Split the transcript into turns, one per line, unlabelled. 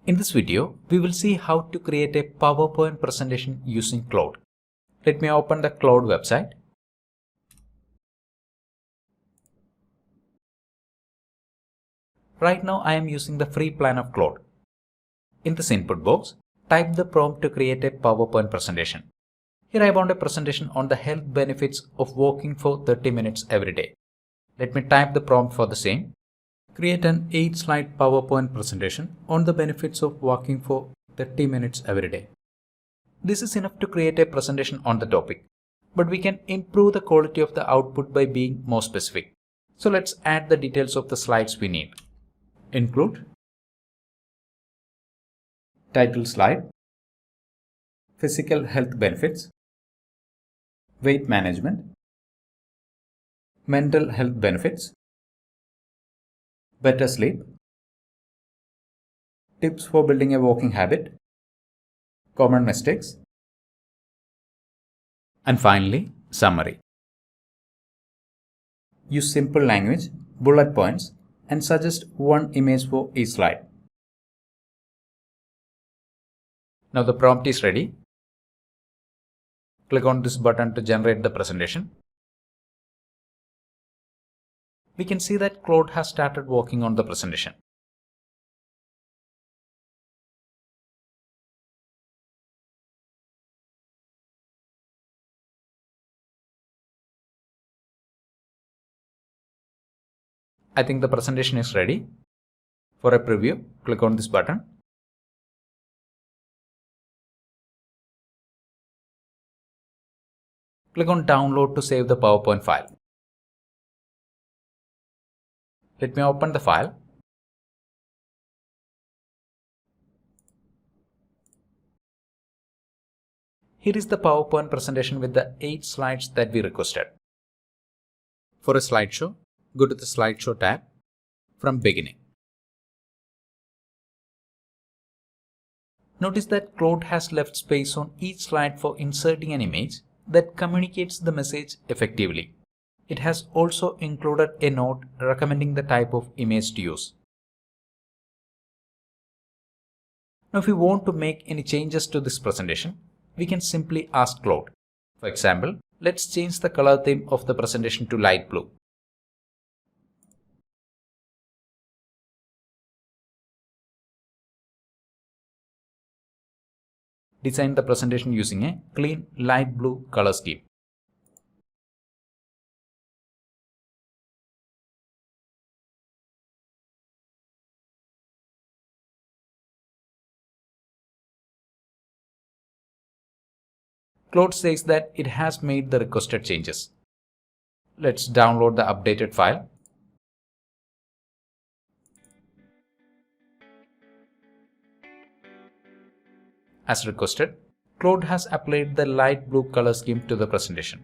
In this video, we will see how to create a PowerPoint presentation using Claude. Let me open the Claude website. Right now, I am using the free plan of Claude. In this input box, type the prompt to create a PowerPoint presentation. Here I want a presentation on the health benefits of walking for 30 minutes every day. Let me type the prompt for the same. Create an 8-slide PowerPoint presentation on the benefits of walking for 30 minutes every day. This is enough to create a presentation on the topic, but we can improve the quality of the output by being more specific. So let's add the details of the slides we need. Include title slide, physical health benefits, weight management, mental health benefits, better sleep, tips for building a walking habit, common mistakes, and finally, summary. Use simple language, bullet points, and suggest one image for each slide. Now the prompt is ready. Click on this button to generate the presentation. We can see that Claude has started working on the presentation. I think the presentation is ready. For a preview, click on this button. Click on download to save the PowerPoint file. Let me open the file. Here is the PowerPoint presentation with the 8 slides that we requested. For a slideshow, go to the slideshow tab from beginning. Notice that Claude has left space on each slide for inserting an image that communicates the message effectively. It has also included a note recommending the type of image to use. Now, if we want to make any changes to this presentation, we can simply ask Claude. For example, let's change the color theme of the presentation to light blue. Design the presentation using a clean light blue color scheme. Claude says that it has made the requested changes. Let's download the updated file. As requested, Claude has applied the light blue color scheme to the presentation.